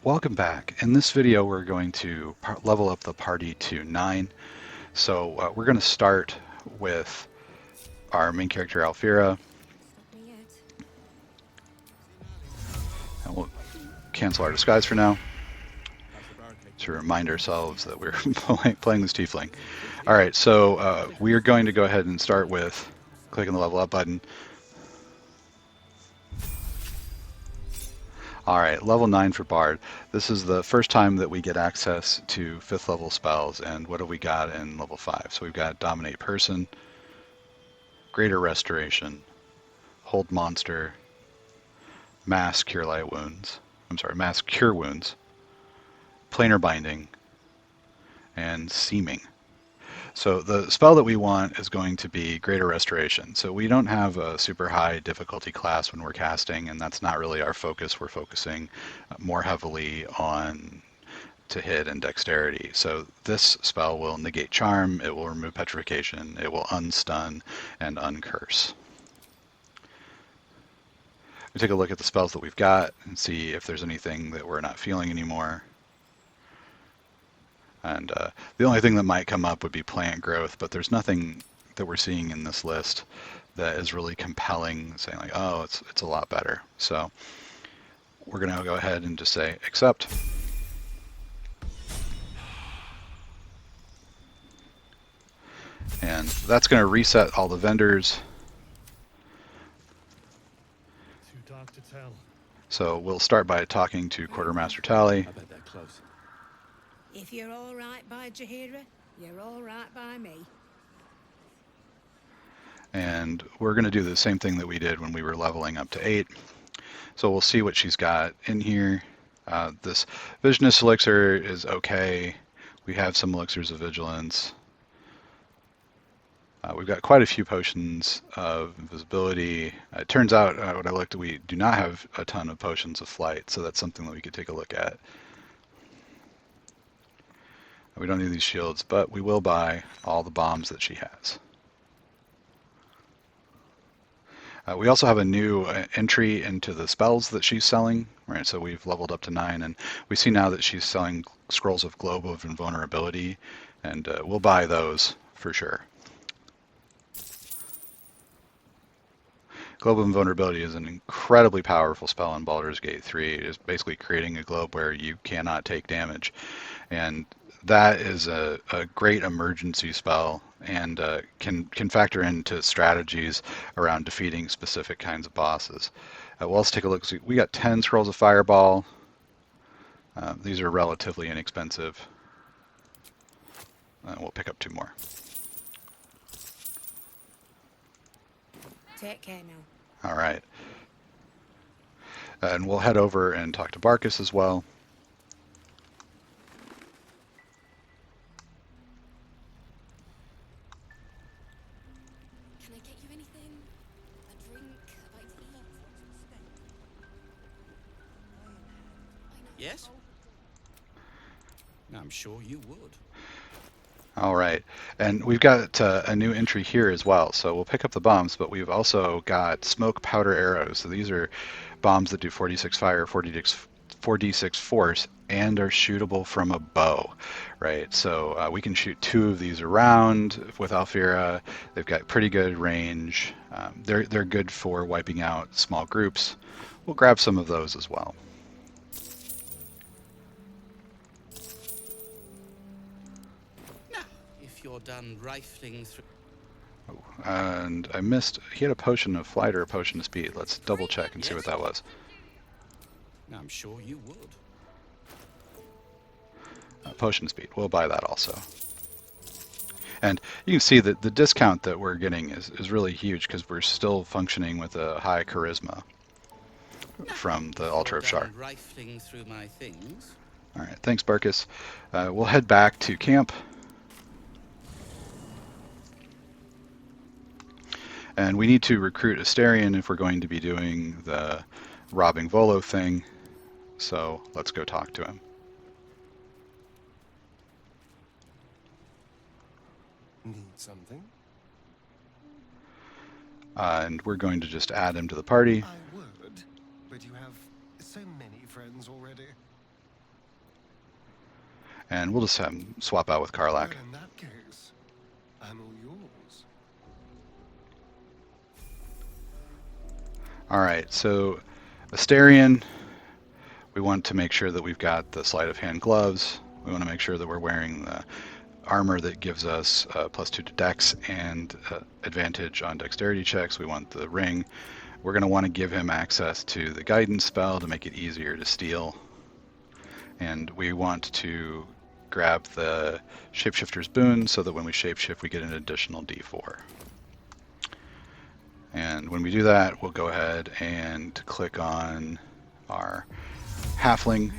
Welcome back. In this video we're going to level up the party to 9. So we're going to start with our main character Alfira, and we'll cancel our disguise for now to remind ourselves that we're playing this tiefling. Alright, so we are going to go ahead and start with clicking the level up button. Alright, level 9 for Bard. This is the first time that we get access to 5th level spells, and what have we got in level 5? So we've got Dominate Person, Greater Restoration, Hold Monster, Mass Cure Light Wounds. Mass Cure Wounds, Planar Binding, and Seaming. So the spell that we want is going to be Greater Restoration. So we don't have a super high difficulty class when we're casting, and that's not really our focus. We're focusing more heavily on to hit and dexterity. So this spell will negate charm, it will remove petrification, it will unstun and uncurse. We take a look at the spells that we've got and see if there's anything that we're not feeling anymore. And the only thing that might come up would be plant growth, but there's nothing that we're seeing in this list that is really compelling, saying like, oh, it's a lot better. So we're going to go ahead and just say accept. And that's going to reset all the vendors. Too dark to tell. So we'll start by talking to Quartermaster Tally. I bet they're close. If you're all right by Jaheira, you're all right by me. And we're going to do the same thing that we did when we were leveling up to 8. So we'll see what she's got in here. This Visionist Elixir is okay. We have some Elixirs of Vigilance. We've got quite a few potions of invisibility. It turns out, when I looked, we do not have a ton of potions of flight, so that's something that we could take a look at. We don't need these shields, but we will buy all the bombs that she has. We also have a new entry into the spells that she's selling, right? So we've leveled up to 9, and we see now that she's selling Scrolls of Globe of Invulnerability, and we'll buy those for sure. Globe of Invulnerability is an incredibly powerful spell in Baldur's Gate 3. It is basically creating a globe where you cannot take damage, and that is a great emergency spell and can factor into strategies around defeating specific kinds of bosses. Well, let's take a look. We got 10 Scrolls of Fireball. These are relatively inexpensive. We'll pick up 2 more. Take care now. All right. And we'll head over and talk to Barkus as well. Can I get you anything? A drink? A bite to eat? Yes? I'm sure you would. All right, and we've got a new entry here as well. So we'll pick up the bombs, but we've also got smoke powder arrows. So these are bombs that do 4d6 fire, 4d6 force, and are shootable from a bow, right? So we can shoot 2 of these around with Alfira. They've got pretty good range. They're good for wiping out small groups. We'll grab some of those as well. If you're done rifling through... Oh, and I missed, he had a potion of flight or a potion of speed. Let's double check and see what that was. I'm sure you would. Potion of speed, we'll buy that also. And you can see that the discount that we're getting is really huge because we're still functioning with a high charisma from the Altar of Shar. Rifling through my things. All right, thanks, Barkus. We'll head back to camp. And we need to recruit Asterion if we're going to be doing the robbing Volo thing. So let's go talk to him. Need something? And we're going to just add him to the party. I would, but you have so many friends already. And we'll just have him swap out with Karlak. Well, in that case, I'm all yours. Alright, so Asterion, we want to make sure that we've got the sleight of hand gloves. We want to make sure that we're wearing the armor that gives us +2 to dex and advantage on dexterity checks. We want the ring. We're going to want to give him access to the guidance spell to make it easier to steal. And we want to grab the shapeshifter's boon so that when we shapeshift we get an additional d4. And when we do that, we'll go ahead and click on our halfling.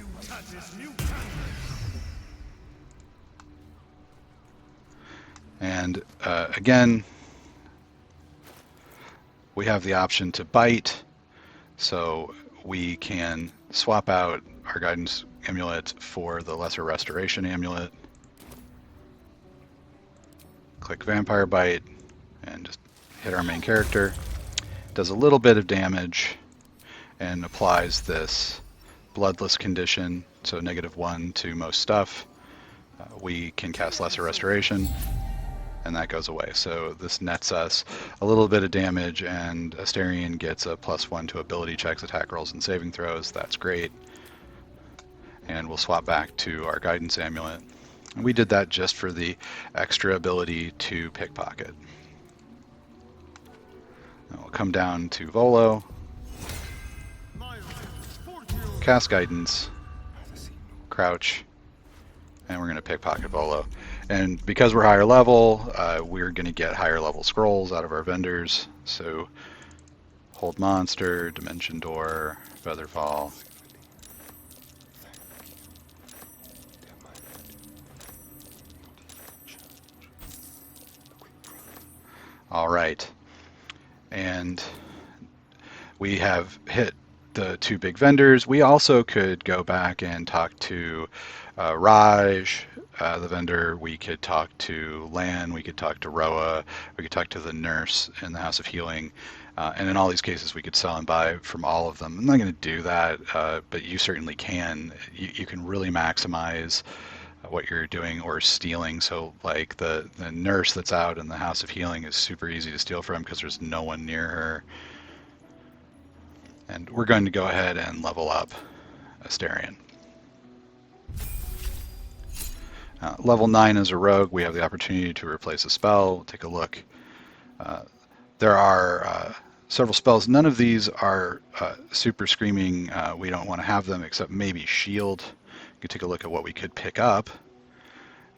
And again, we have the option to bite, so we can swap out our guidance amulet for the lesser restoration amulet. Click vampire bite and just hit our main character. Does a little bit of damage and applies this bloodless condition, so -1 to most stuff. We can cast lesser restoration, and that goes away. So this nets us a little bit of damage, and Asterion gets a +1 to ability checks, attack rolls, and saving throws. That's great. And we'll swap back to our guidance amulet. And we did that just for the extra ability to pickpocket. Now we'll come down to Volo, cast guidance, crouch, and we're going to pickpocket Volo. And because we're higher level, we're going to get higher level scrolls out of our vendors. So hold monster, dimension door, featherfall. All right. And we have hit the 2 big vendors. We also could go back and talk to Raj, the vendor. We could talk to Lan. We could talk to Roa. We could talk to the nurse in the House of Healing. And in all these cases, we could sell and buy from all of them. I'm not going to do that, but you certainly can. You can really maximize what you're doing or stealing. So like the nurse that's out in the House of Healing is super easy to steal from because there's no one near her. And we're going to go ahead and level up Asterion. Level 9 as a rogue, we have the opportunity to replace a spell. We'll take a look. There are several spells. None of these are super screaming. We don't want to have them except maybe Shield. You could take a look at what we could pick up.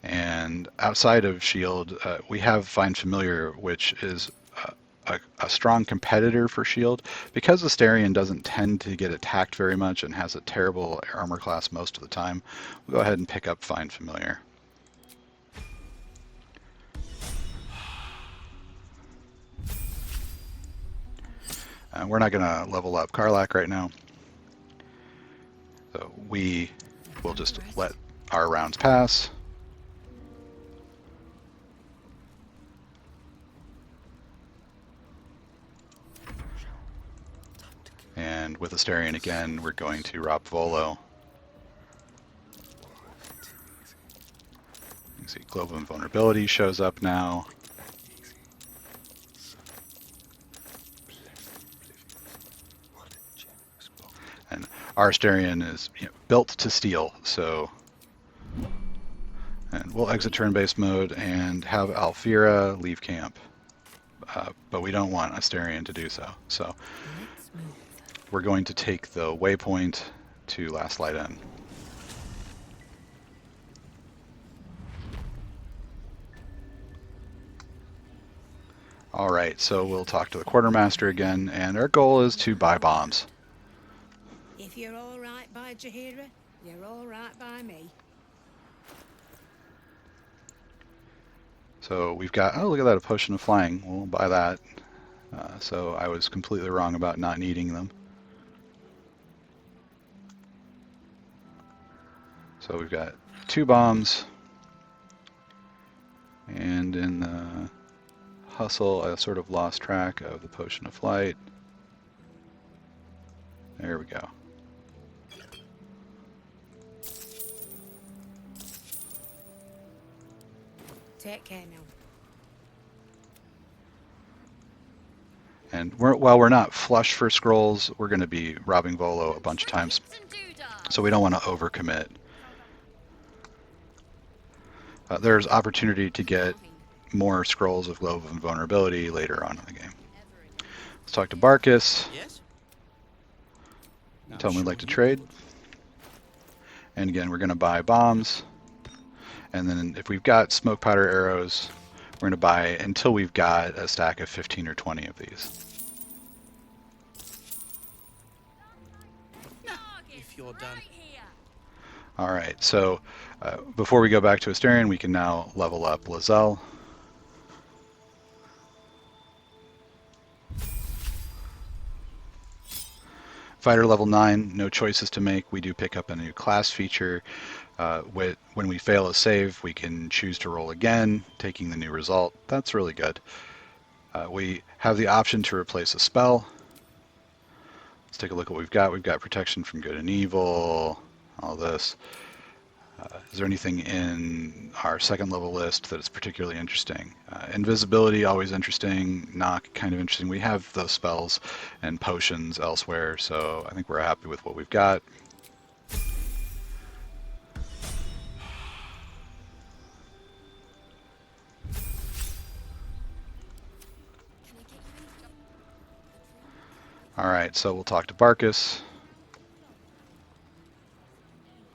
And outside of Shield, we have Find Familiar, which is a strong competitor for Shield. Because Asterion doesn't tend to get attacked very much and has a terrible armor class most of the time, we'll go ahead and pick up Find Familiar. We're not going to level up Karlak right now. So we will just let our rounds pass. And with Asterion again, we're going to rob Volo. You can see Global Invulnerability shows up now. And our Asterion is built to steal, so... And we'll exit turn-based mode and have Alfira leave camp. But we don't want Asterion to do so. So we're going to take the waypoint to Last Light In. Alright, so we'll talk to the quartermaster again, and our goal is to buy bombs. If you're all right by Jahira, you're all right by me. So we've got, oh look at that, a potion of flying. We'll buy that. So I was completely wrong about not needing them. So we've got 2 bombs. And in the hustle, I sort of lost track of the potion of flight. There we go. Take care now. And while we're not flush for scrolls, we're going to be robbing Volo a bunch of times, Trinkets and doodads. so we don't want to overcommit. There's opportunity to get Fine. more scrolls of Glove of Invulnerability later on in the game. Ever in Let's talk to Barkus, Yes? I'm tell him we'd sure like to you trade. would. And again, we're going to buy bombs. And then if we've got smoke powder arrows, we're going to buy until we've got a stack of 15 or 20 of these. If you're done. right here. All right, so before we go back to Asterion, we can now level up Lizelle. Fighter level 9, no choices to make. We do pick up a new class feature. When we fail a save, we can choose to roll again, taking the new result. That's really good. We have the option to replace a spell. Let's take a look at what we've got. We've got protection from good and evil, all this. Is there anything in our second level list that is particularly interesting? Invisibility, always interesting. Knock, kind of interesting. We have those spells and potions elsewhere, so I think we're happy with what we've got. Can I get you anything? All right, so we'll talk to Barkus.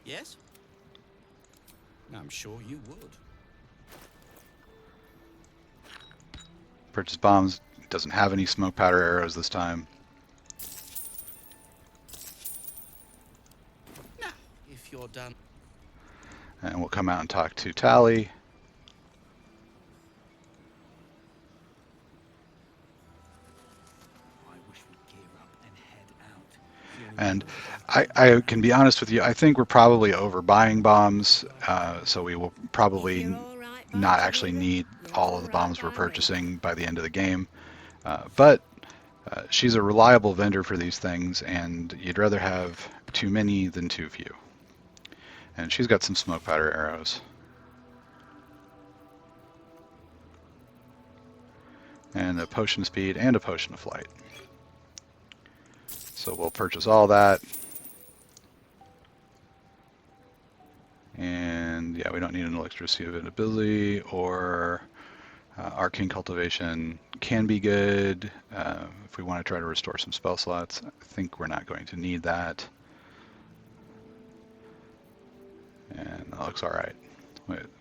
Yes? I'm sure you would. Purchase bombs. Doesn't have any smoke powder arrows this time. Now, if you're done. And we'll come out and talk to Tally. And I can be honest with you, I think we're probably overbuying bombs, so we will If probably you're all right by not actually Jahira, need you're all all of the right bombs we're by me. purchasing by the end of the game. But she's a reliable vendor for these things, and you'd rather have too many than too few. And she's got some smoke powder arrows. And a potion of speed and a potion of flight. So we'll purchase all that. And yeah, we don't need an elixir of invisibility or arcane cultivation can be good if we want to try to restore some spell slots. I think we're not going to need that. And that looks all right.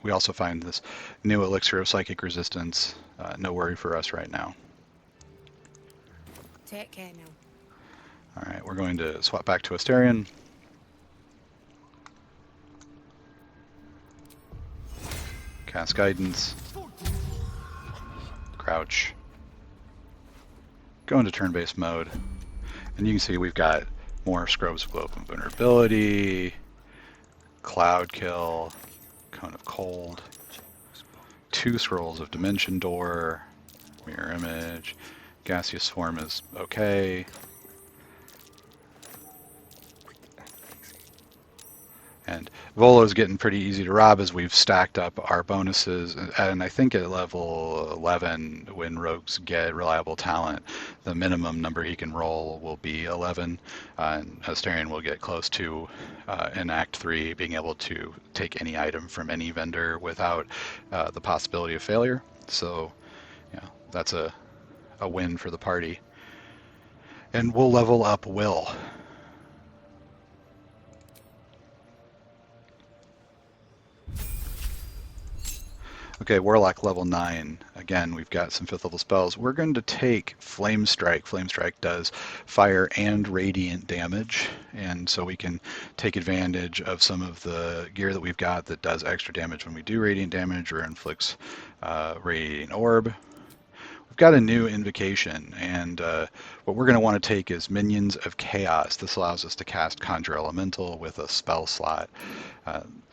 We also find this new elixir of psychic resistance. No worry for us right now. Take care now. All right, we're going to swap back to Asterion. Cast guidance. Crouch. Go into turn-based mode. And you can see we've got more Scrobes of Globe and Vulnerability, Cloud Kill, Cone of Cold, 2 Scrolls of Dimension Door, Mirror Image, Gaseous Form is okay. And Volo's getting pretty easy to rob as we've stacked up our bonuses. And I think at level 11, when rogues get reliable talent, the minimum number he can roll will be 11. And Asterion will get close to, in Act 3, being able to take any item from any vendor without the possibility of failure. So, yeah, that's a win for the party. And we'll level up Will. Okay, Warlock level 9. Again, we've got some 5th level spells. We're going to take Flame Strike. Flame Strike does fire and radiant damage, and so we can take advantage of some of the gear that we've got that does extra damage when we do radiant damage or inflicts radiating orb. We've got a new invocation, and what we're going to want to take is Minions of Chaos. This allows us to cast Conjure Elemental with a spell slot.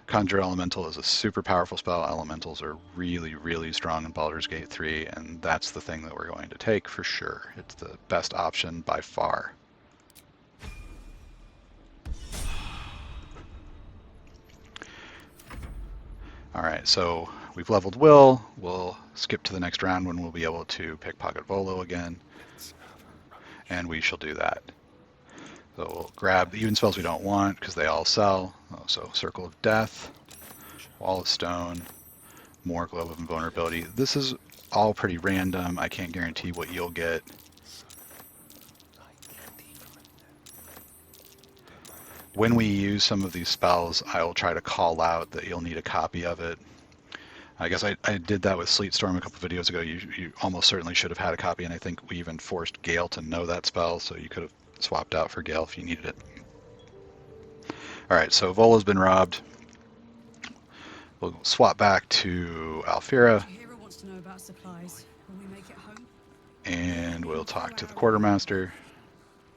Conjure Elemental is a super powerful spell. Elementals are really, really strong in Baldur's Gate 3, and that's the thing that we're going to take for sure. It's the best option by far. All right, so we've leveled Will. We'll skip to the next round when we'll be able to pick Pocket Volo again, and we shall do that. So we'll grab even spells we don't want because they all sell. So Circle of Death, Wall of Stone, more Globe of Invulnerability. This is all pretty random. I can't guarantee what you'll get. When we use some of these spells, I'll try to call out that you'll need a copy of it. I guess I did that with Sleet Storm a couple videos ago. You almost certainly should have had a copy, and I think we even forced Gale to know that spell, so you could have swapped out for Gale if you needed it. Alright, so Vola's been robbed. We'll swap back to Alfira, Jahira wants to know about supplies. Will we make it home? and we'll talk to the Quartermaster.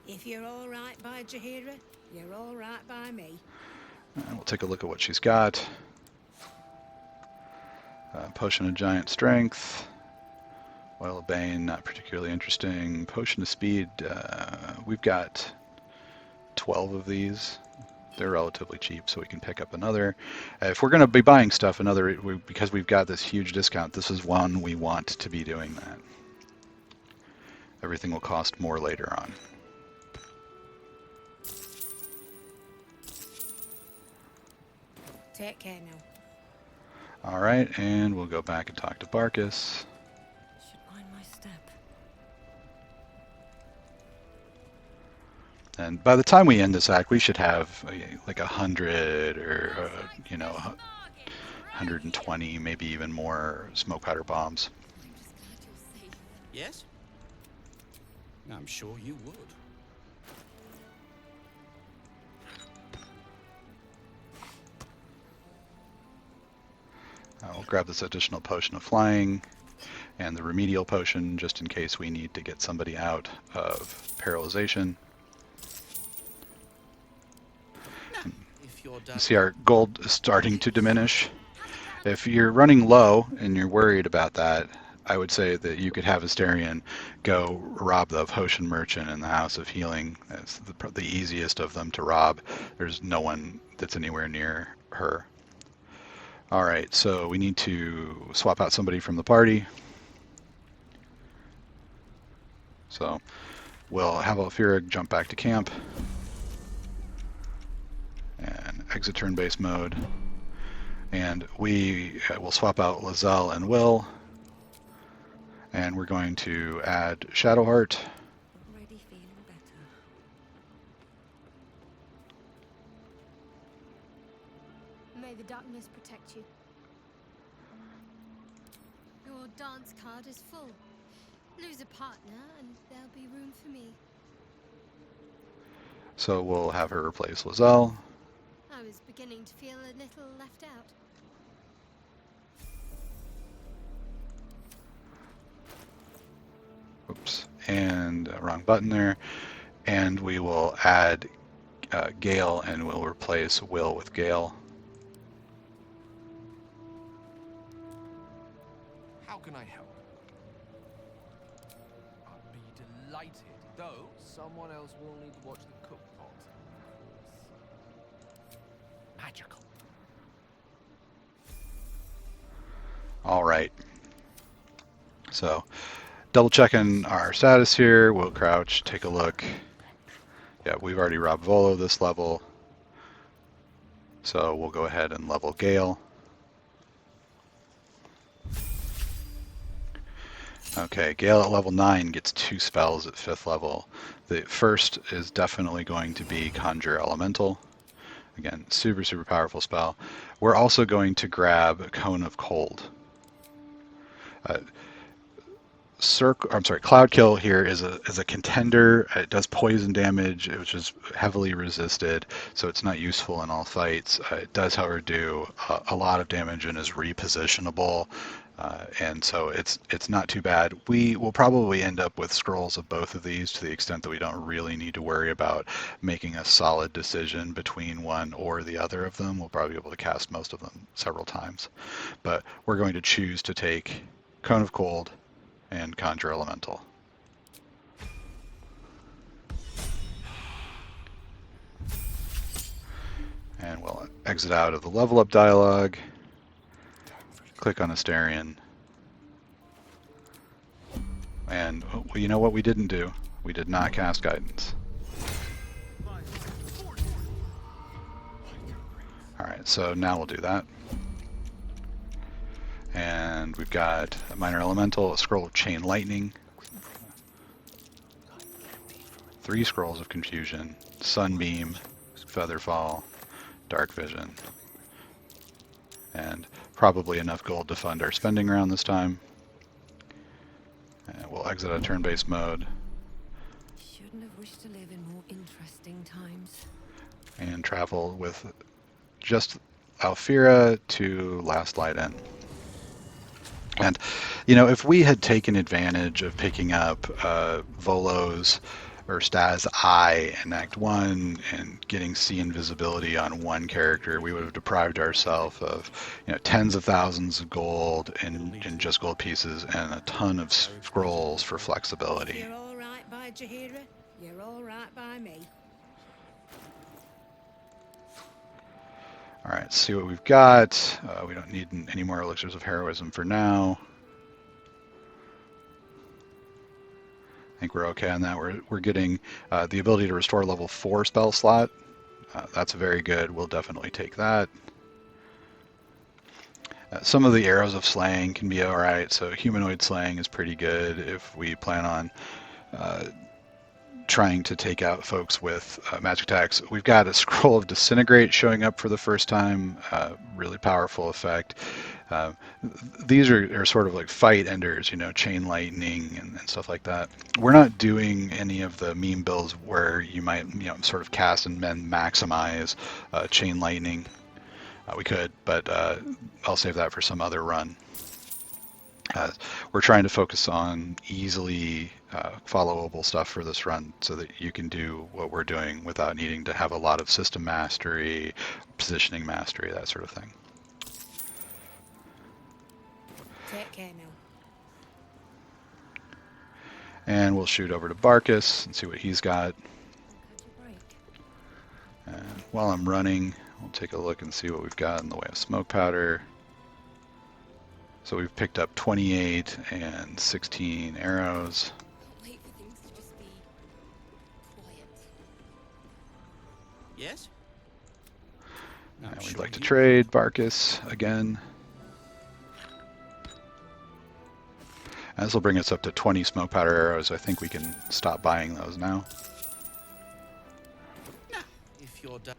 If you're all right by Jahira, you're all right by me. And we'll take a look at what she's got. Potion of Giant Strength. Oil of Bane, not particularly interesting. Potion of Speed, we've got 12 of these. They're relatively cheap, so we can pick up another. If we're going to be buying stuff, because we've got this huge discount, this is one we want to be doing that. Everything will cost more later on. Take care now. All right, and we'll go back and talk to Barkus. Should mind my step. And by the time we end this act, we should have like 100 or, 120, maybe even more smoke powder bombs. I'm just glad you're safe. Yes? I'm sure you would. We'll grab this additional potion of flying and the remedial potion just in case we need to get somebody out of paralyzation. If you're You done. see our gold is starting to diminish. If you're running low and you're worried about that, I would say that you could have Asterion go rob the potion merchant in the House of Healing. That's the easiest of them to rob. There's no one that's anywhere near her. Alright, so we need to swap out somebody from the party. So we'll have Alfira jump back to camp and exit turn-based mode. And we will swap out Lizelle and Will. And we're going to add Shadowheart. Already feeling better. May the darkness protect you. Your dance card is full. Lose a partner and there'll be room for me. So we'll have her replace Lizelle. I was beginning to feel a little left out. Oops, and wrong button there. And we will add Gale, and we'll replace Will with Gale. How can I help? I'd be delighted, though someone else will need to watch the cook pot. Magical. All right. So, double checking our status here. We'll crouch, take a look. Yeah, we've already robbed Volo this level. So we'll go ahead and level Gale. Okay, Gale at level 9 gets 2 spells at 5th level. The first is definitely going to be Conjure Elemental. Again, super, super powerful spell. We're also going to grab Cone of Cold. Cloud Kill here is a contender. It does poison damage, which is heavily resisted, so it's not useful in all fights. It does, however, do a lot of damage and is repositionable, and so it's not too bad. We will probably end up with scrolls of both of these to the extent that we don't really need to worry about making a solid decision between one or the other of them. We'll probably be able to cast most of them several times, but we're going to choose to take Cone of Cold and Conjure Elemental. And we'll exit out of the level up dialog. Time for click on Asterion. And well, you know what we didn't do? We did not cast Guidance. Alright, so now we'll do that. And we've got a Minor Elemental, a Scroll of Chain Lightning, 3 Scrolls of Confusion, Sunbeam, Featherfall, Dark Vision, and probably enough gold to fund our spending round this time. And we'll exit out of turn-based mode Shouldn't have wished to live in more interesting times. and travel with just Alfira to Last Light Inn. And, you know, if we had taken advantage of picking up Volo's or Staz's Eye in Act 1 and getting C invisibility on one character, we would have deprived ourselves of, you know, tens of thousands of gold in just gold pieces and a ton of scrolls for If flexibility. you're all right by Jaheira, you're all right by me. All right, see what we've got. We don't need any more elixirs of heroism for now. I think we're okay on that. We're getting the ability to restore level 4 spell slot. That's very good. We'll definitely take that. Some of the arrows of slaying can be alright, so humanoid slaying is pretty good if we plan on trying to take out folks with magic attacks. We've got a Scroll of Disintegrate showing up for the first time. Really powerful effect. These are sort of like fight enders, you know, chain lightning and stuff like that. We're not doing any of the meme builds where you might, you know, sort of cast and then maximize chain lightning. We could, but I'll save that for some other run. We're trying to focus on easily followable stuff for this run so that you can do what we're doing without needing to have a lot of system mastery, positioning mastery, that sort of thing. Take care now. And we'll shoot over to Barkus and see what he's got. Catch a break. And while I'm running, we'll take a look and see what we've got in the way of smoke powder. So we've picked up 28 and 16 arrows. Can't wait for things to just be quiet. Yes? I'm And we'd sure like to you trade Barkus again. And this will bring us up to 20 smoke powder arrows. I think we can stop buying those now. will. If you're done.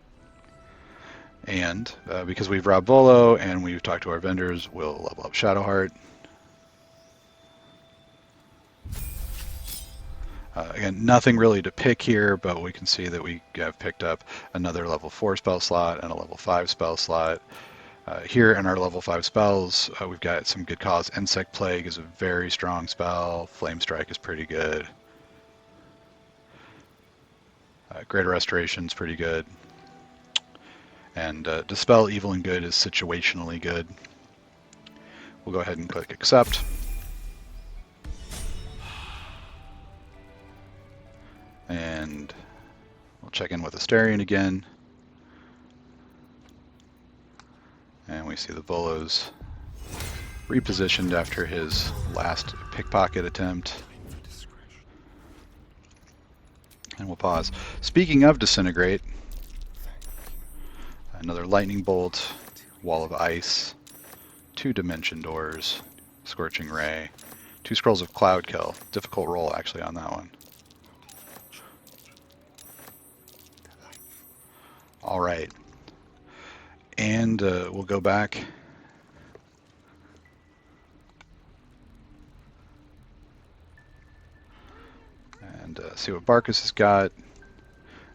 And because we've robbed Volo and we've talked to our vendors, we'll level up Shadowheart. Again, nothing really to pick here, but we can see that we have picked up another level 4 spell slot and a level 5 spell slot. Here in our level 5 spells, we've got some good cause. Insect Plague is a very strong spell. Flame Strike is pretty good. Greater Restoration is pretty good. And Dispel Evil and Good is situationally good. We'll go ahead and click Accept. And we'll check in with Asterion again. And we see the Volo's repositioned after his last pickpocket attempt. And we'll pause. Speaking of Disintegrate, another Lightning Bolt, Wall of Ice, 2 Dimension Doors, Scorching Ray, 2 Scrolls of Cloud Kill. Difficult roll actually on that one. All right. And we'll go back and see what Barkus has got.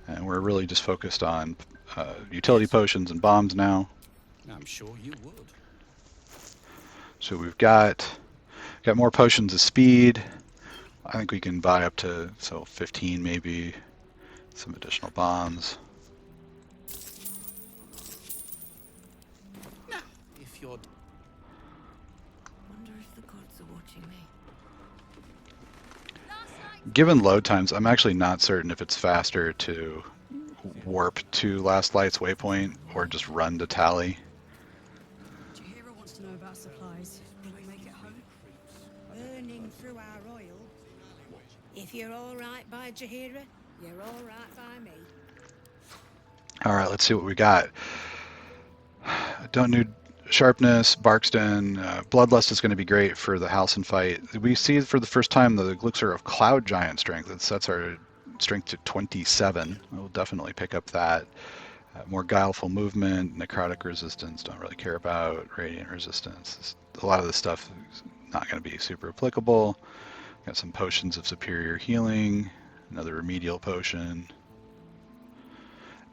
And we're really just focused on utility potions and bombs now. I'm sure you would. So we've got more potions of speed. I think we can buy up to 15 maybe. Some additional bombs. If you're Wonder if the gods are watching me. Given load times, I'm actually not certain if it's faster to warp to Last Light's waypoint or just run to Tally. Jaheira wants to to know about supplies. Will we make it home? Burning through our oil. If you're all right by Jahira, you're all right by me. All right, let's see what we got. Don't need sharpness, Barkston, Bloodlust is going to be great for the Halcyon fight. We see for the first time the elixir of Cloud Giant strength. It sets our strength to 27. We'll definitely pick up that. More guileful movement, necrotic resistance, don't really care about. Radiant resistance. A lot of this stuff is not going to be super applicable. Got some potions of superior healing, another remedial potion.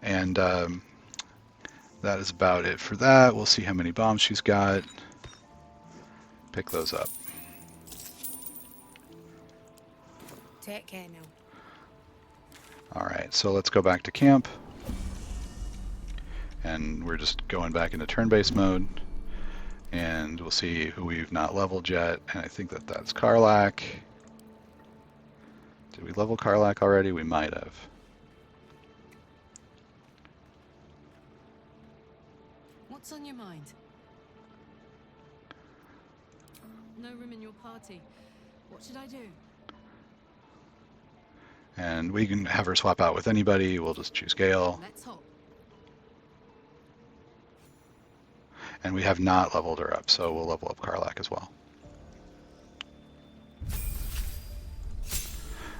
And that is about it for that. We'll see how many bombs she's got. Pick those up. Take care now. All right, so let's go back to camp. And we're just going back into turn-based mode. And we'll see who we've not leveled yet. And I think that that's Karlach. Did we level Karlach already? We might have. What's on your mind? No room in your party. What should I do? And we can have her swap out with anybody. We'll just choose Gale. Let's hop. And we have not leveled her up, so we'll level up Karlach as well.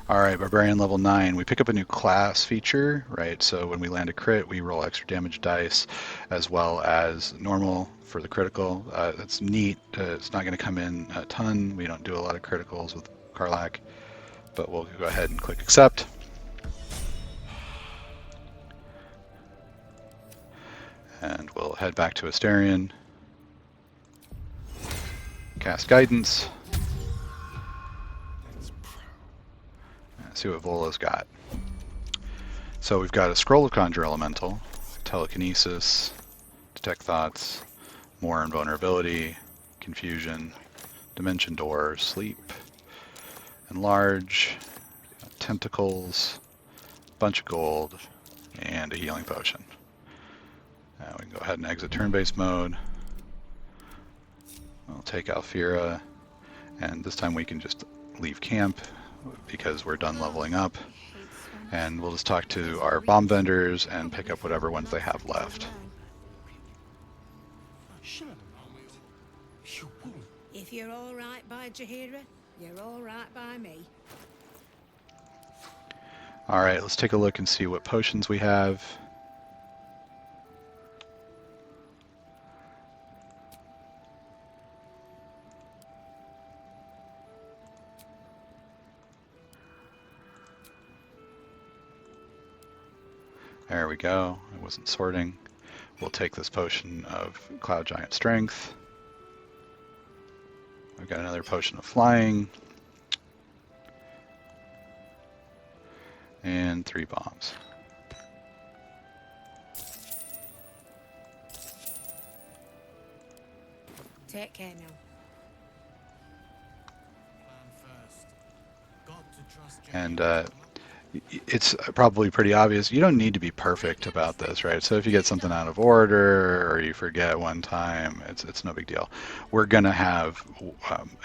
Alright, Barbarian level 9. We pick up a new class feature, right? So when we land a crit, we roll extra damage dice as well as normal for the critical. That's neat. It's not going to come in a ton. We don't do a lot of criticals with Karlach, but we'll go ahead and click accept. And we'll head back to Asterion. Cast Guidance. See what Vola's got. So we've got a Scroll of Conjure Elemental, Telekinesis, Detect Thoughts, more Invulnerability, Confusion, Dimension Door, Sleep, Enlarge, Tentacles, bunch of gold, and a Healing Potion. Now we can go ahead and exit turn-based mode. We'll take Alfira, and this time we can just leave camp because we're done leveling up. And we'll just talk to our bomb vendors and pick up whatever ones they have left. If you're all right by Jahira, you're all right by me. All right, let's take a look and see what potions we have. There we go. I wasn't sorting. We'll take this potion of Cloud Giant Strength. We've got another potion of Flying. And 3 bombs. Take care now. And it's probably pretty obvious. You don't need to be perfect about this, right? So if you get something out of order or you forget one time, it's no big deal. We're going to have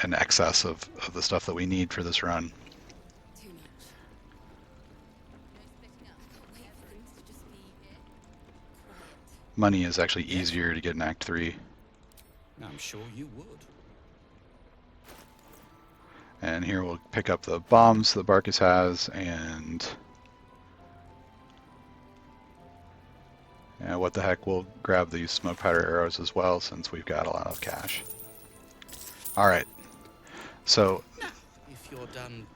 an excess of the stuff that we need for this run. Too much. No splitting up. I can't wait for things to just be quiet. Money is actually easier to get in Act 3. I'm sure you would. And here we'll pick up the bombs that Barkus has, and what the heck, we'll grab these smoke powder arrows as well since we've got a lot of cash. Alright, so If you're done.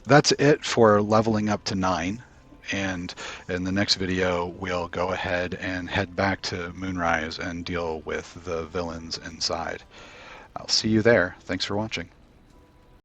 that's it for leveling up to 9. And in the next video, we'll go ahead and head back to Moonrise and deal with the villains inside. I'll see you there. Thanks for watching.